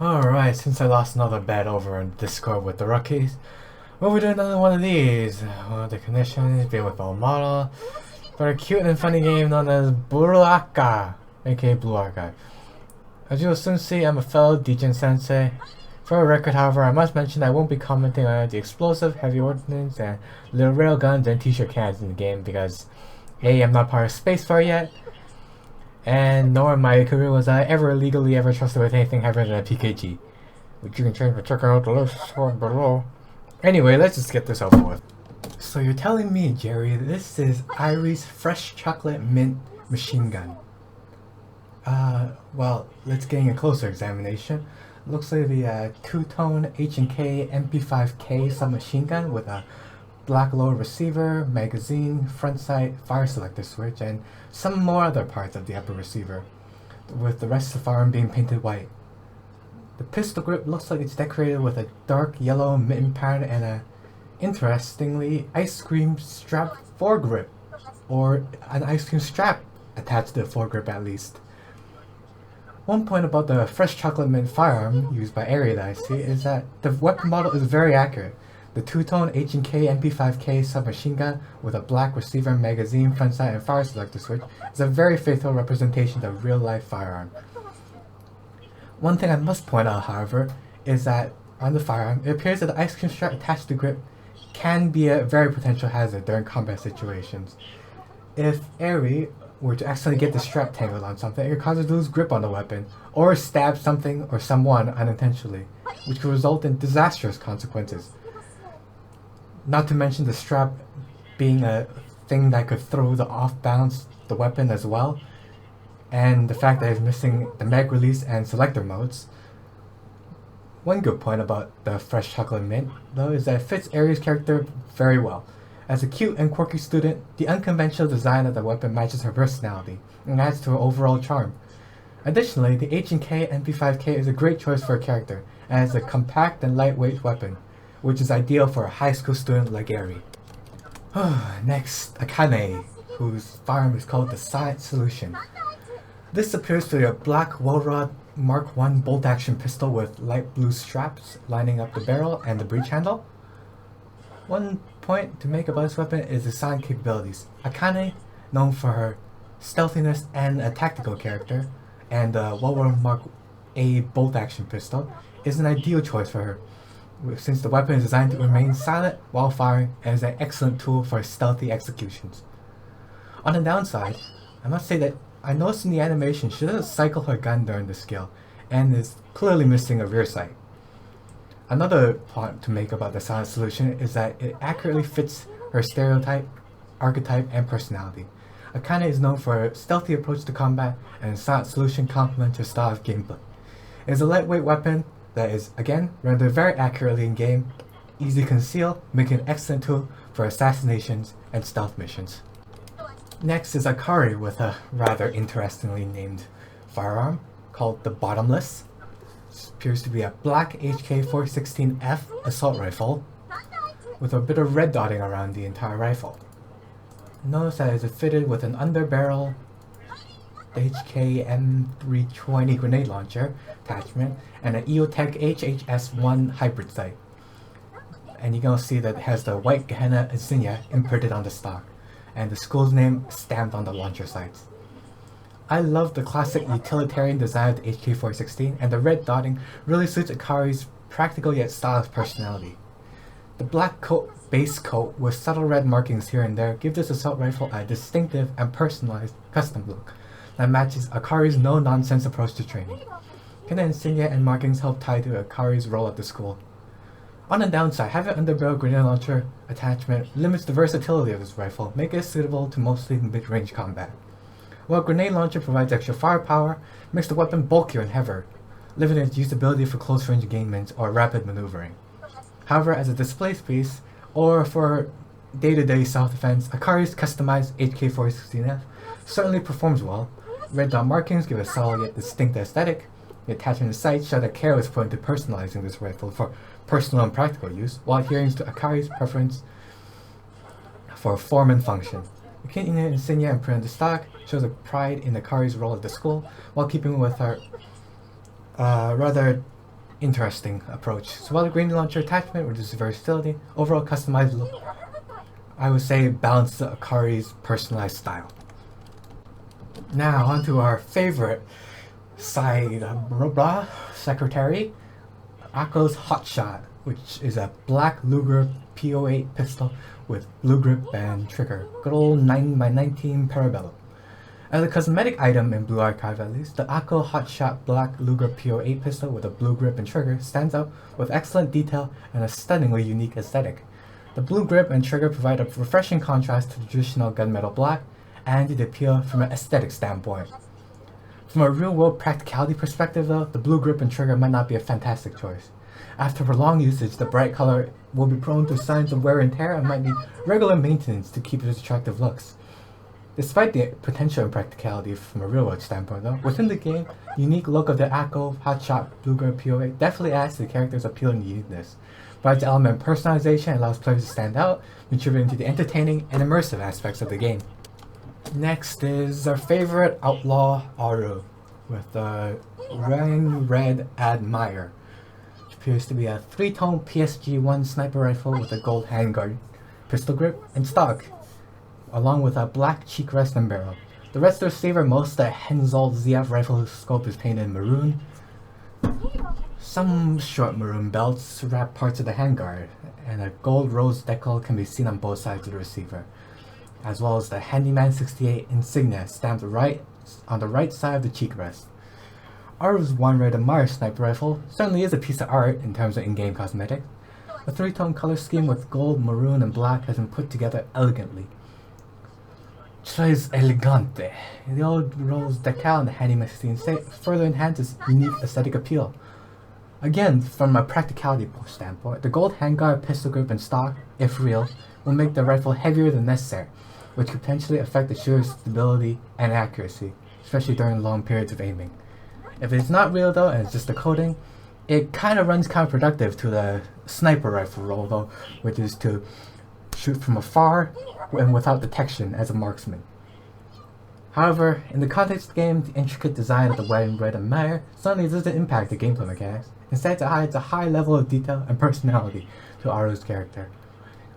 Alright, since I lost another bet over in Discord with the rookies, we'll be doing another one of these. One of the conditions, be with a model, for a cute and funny game known as Buraka, aka Blue Archive. As you will soon see, I'm a fellow Degen Sensei. For a record, however, I must mention I won't be commenting on the explosive, heavy ordnance, and little railguns and t-shirt cans in the game because A, I'm not part of Spacebar yet, and nor in my career was I ever legally ever trusted with anything heavier than a PKG, which you can change by checking out the list below. Anyway, let's just get this over with. So you're telling me, Jerry, this is Irie's Fresh Chocolate Mint Machine Gun. Well, let's get a closer examination. Looks like the two-tone H&K MP5K submachine gun with a black load receiver, magazine, front sight, fire selector switch, and some more other parts of the upper receiver, with the rest of the firearm being painted white. The pistol grip looks like it's decorated with a dark yellow mitten pattern and a, interestingly, ice cream strap foregrip, or an ice cream strap attached to the foregrip at least. One point about the Fresh Chocolate Mint firearm used by Aerie that I see is that the weapon model is very accurate. The two-tone H&K MP5K submachine gun with a black receiver, magazine, front sight, and fire selector switch is a very faithful representation of a real-life firearm. One thing I must point out, however, is that on the firearm, it appears that the ice cream strap attached to the grip can be a very potential hazard during combat situations. If Aerie were to accidentally get the strap tangled on something, it could cause it to lose grip on the weapon, or stab something or someone unintentionally, which could result in disastrous consequences. Not to mention the strap being a thing that could throw the weapon as well, and the fact that it's missing the mag release and selector modes. One good point about the Fresh Chocolate Mint, though, is that it fits Aerie's character very well. As a cute and quirky student, the unconventional design of the weapon matches her personality and adds to her overall charm. Additionally, the H&K MP5K is a great choice for a character, and is a compact and lightweight weapon, which is ideal for a high school student like Aerie. Next, Akane, whose firearm is called the Silent Solution. This appears to be a black Welrod Mark I bolt-action pistol with light blue straps lining up the barrel and the breech handle. One point to make about this weapon is the silent capabilities. Akane, known for her stealthiness and a tactical character, and the Welrod Mark A bolt-action pistol, is an ideal choice for her, since the weapon is designed to remain silent while firing and is an excellent tool for stealthy executions. On the downside, I must say that I noticed in the animation she doesn't cycle her gun during the skill, and is clearly missing a rear sight. Another point to make about the Silent Solution is that it accurately fits her stereotype, archetype, and personality. Akane is known for a stealthy approach to combat, and Silent Solution complements her style of gameplay. It is a lightweight weapon that is, again, rendered very accurately in game, easy to conceal, making an excellent tool for assassinations and stealth missions. Next is Akari with a rather interestingly named firearm called the Bottomless. This appears to be a black HK-416F assault rifle with a bit of red dotting around the entire rifle. Notice that it is fitted with an underbarrel HK M320 grenade launcher attachment and an EOTech HHS-1 hybrid sight. And you're gonna see that it has the white Gehenna insignia imprinted on the stock, and the school's name stamped on the launcher sights. I love the classic utilitarian design of the HK-416, and the red dotting really suits Akari's practical yet stylish personality. The black base coat with subtle red markings here and there give this assault rifle a distinctive and personalized custom look that matches Akari's no-nonsense approach to training. Can the insignia and markings help tie to Akari's role at the school? On the downside, having an underbarrel grenade launcher attachment limits the versatility of this rifle, making it suitable to mostly mid-range combat. While grenade launcher provides extra firepower, it makes the weapon bulkier and heavier, limiting its usability for close-range engagements or rapid maneuvering. However, as a display piece, or for day-to-day self-defense, Akari's customized HK-416F certainly performs well. Red dot markings give a solid yet distinct aesthetic. The attachment and sights show that care was put into personalizing this rifle for personal and practical use, while adhering to Akari's preference for form and function. The kitten insignia and print on the stock shows a pride in Akari's role at the school, while keeping with her rather interesting approach. So while the green launcher attachment reduces versatility, overall customized look, I would say balance Akari's personalized style. Now onto our favorite side secretary, Akko's Hotshot, which is a black Luger P08 pistol with blue grip and trigger. Good old 9x19 Parabellum. As a cosmetic item in Blue Archive at least, the Akko Hotshot Black Luger P08 pistol with a blue grip and trigger stands out with excellent detail and a stunningly unique aesthetic. The blue grip and trigger provide a refreshing contrast to the traditional gunmetal black and the appeal from an aesthetic standpoint. From a real-world practicality perspective though, the blue grip and trigger might not be a fantastic choice. After prolonged usage, the bright color will be prone to signs of wear and tear and might need regular maintenance to keep its attractive looks. Despite the potential impracticality from a real-world standpoint though, within the game, the unique look of the Akko Hotshot Blueberry P08 definitely adds to the character's appeal and uniqueness, provides element of personalization and allows players to stand out, contributing to the entertaining and immersive aspects of the game. Next is our favorite outlaw Aru, with the Rang Red Admire, which appears to be a 3-tone PSG-1 sniper rifle with a gold handguard, pistol grip, and stock, along with a black cheek rest and barrel. The rest receiver most the Hensoldt ZF rifle whose scope is painted in maroon. Some short maroon belts wrap parts of the handguard, and a gold rose decal can be seen on both sides of the receiver, as well as the Handyman 68 insignia stamped on the right side of the cheek rest. Aru's One Red Admire sniper rifle certainly is a piece of art in terms of in-game cosmetics. A 3-tone color scheme with gold, maroon, and black has been put together elegantly. Tres elegante. The old rose decal and the Handyman 68 further enhance its unique aesthetic appeal. Again, from a practicality standpoint, the gold handguard, pistol grip, and stock, if real, will make the rifle heavier than necessary, which could potentially affect the shooter's stability and accuracy, especially during long periods of aiming. If it's not real though, and it's just a coating, it kind of runs counterproductive to the sniper rifle role though, which is to shoot from afar and without detection as a marksman. However, in the context of the game, the intricate design of the One Red Admire certainly doesn't impact the gameplay mechanics. Instead, it adds a high level of detail and personality to Aru's character.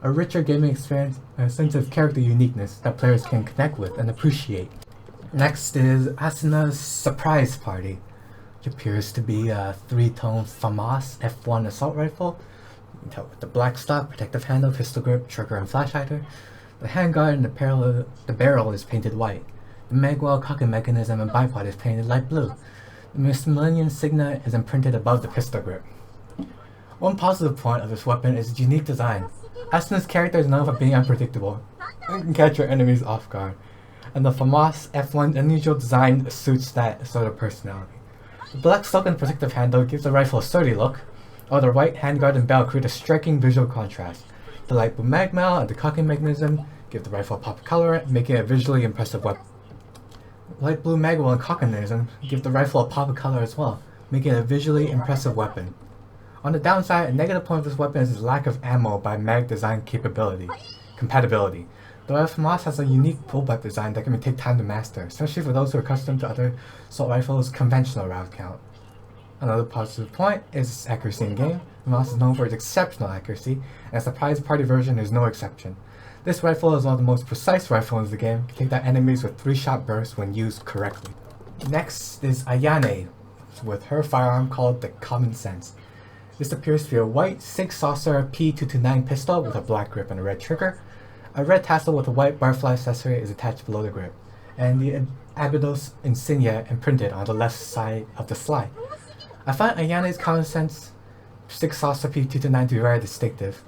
A richer gaming experience and a sense of character uniqueness that players can connect with and appreciate. Next is Asuna's Surprise Party, which appears to be a 3-tone FAMAS F1 assault rifle with the black stock, protective handle, pistol grip, trigger, and flash hider. The handguard and the barrel is painted white. The magwell cocking mechanism and bipod is painted light blue. The Miss Millennium Signa is imprinted above the pistol grip. One positive point of this weapon is its unique design. Asuna's character is known for being unpredictable and can catch your enemies off guard, and the FAMAS F1's unusual design suits that sort of personality. The black stock and protective handle gives the rifle a sturdy look, while the white handguard and barrel create a striking visual contrast. The light blue magmal and the cocking mechanism give the rifle a pop of color, making it a visually impressive weapon. Light blue magwell and cocking mechanism give the rifle a pop of color as well, making it a visually impressive weapon. On the downside, a negative point of this weapon is its lack of ammo by mag design compatibility. The FAMAS has a unique pullback design that can take time to master, especially for those who are accustomed to other assault rifles' conventional round count. Another positive point is its accuracy in game. FAMAS is known for its exceptional accuracy, and its Surprise Party version is no exception. This rifle is one of the most precise rifles in the game, can take down enemies with 3-shot bursts when used correctly. Next is Ayane, with her firearm called the Common Sense. This appears to be a white 6-saucer P229 pistol with a black grip and a red trigger. A red tassel with a white butterfly accessory is attached below the grip, and the Abydos insignia imprinted on the left side of the slide. I find Ayane's Common Sense 6-saucer P229 to be very distinctive,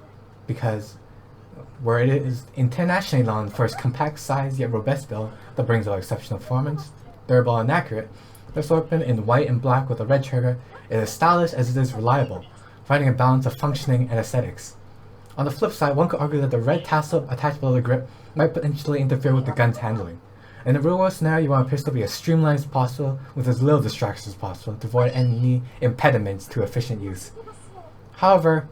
because where it is internationally known for its compact size yet robust build that brings out exceptional performance, durable and accurate, this weapon in white and black with a red trigger is as stylish as it is reliable, providing a balance of functioning and aesthetics. On the flip side, one could argue that the red tassel attached below the grip might potentially interfere with the gun's handling. In a real-world scenario, you want a pistol to be as streamlined as possible with as little distractions as possible to avoid any impediments to efficient use. However,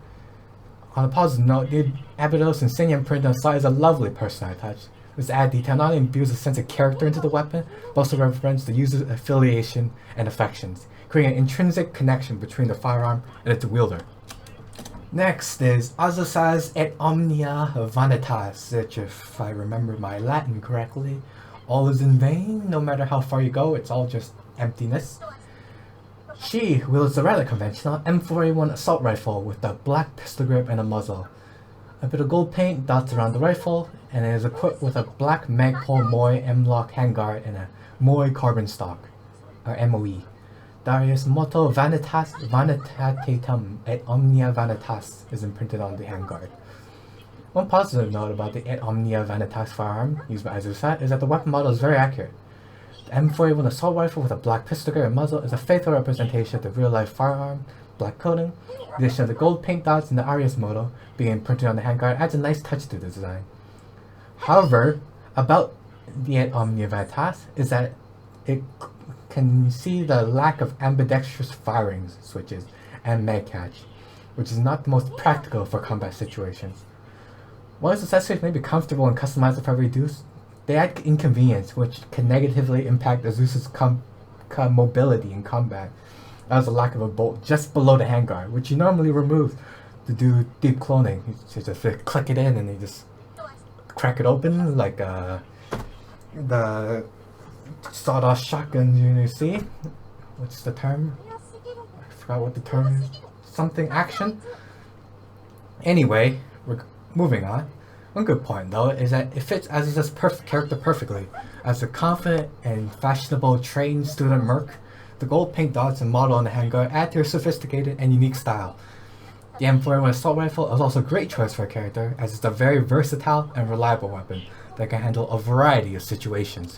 on a positive note, the Abydos insignia print on the side is a lovely personalized touch, This add detail not only imbues a sense of character into the weapon, but also represents the user's affiliation and affections, creating an intrinsic connection between the firearm and its wielder. Next is Azosa's et omnia vanitas, which, if I remember my Latin correctly, all is in vain. No matter how far you go, it's all just emptiness. She wields the rather conventional M4A1 assault rifle with a black pistol grip and a muzzle. A bit of gold paint dots around the rifle, and it is equipped with a black Magpul Moy M-Lock handguard and a Moy carbon stock, or MOE. Darius motto Vanitas Vanitatem et Omnia Vanitas is imprinted on the handguard. One positive note about the et Omnia Vanitas firearm used by Azusa is that the weapon model is very accurate. The M4A1 assault rifle with a black pistol grip and muzzle is a faithful representation of the real-life firearm, black coating. The addition of the gold paint dots in the Arius motto being imprinted on the handguard adds a nice touch to the design. However, about the et Omnia Vanitas is that it can see the lack of ambidextrous firing switches and mag catch, which is not the most practical for combat situations. While these accessories may be comfortable and customizable for every use, they add inconvenience which can negatively impact Azusa's mobility in combat, as a lack of a bolt just below the handguard, which you normally remove to do deep cloning. You just click it in and you just crack it open like the sawed-off shotguns you see. What's the term? I forgot what the term is. Something action? Anyway, we're moving on. One good point though is that it fits Azusa's character perfectly. As a confident and fashionable trained student merc, the gold paint dots and model on the handguard add to her sophisticated and unique style. The M4A1 assault rifle is also a great choice for a character, as it's a very versatile and reliable weapon that can handle a variety of situations.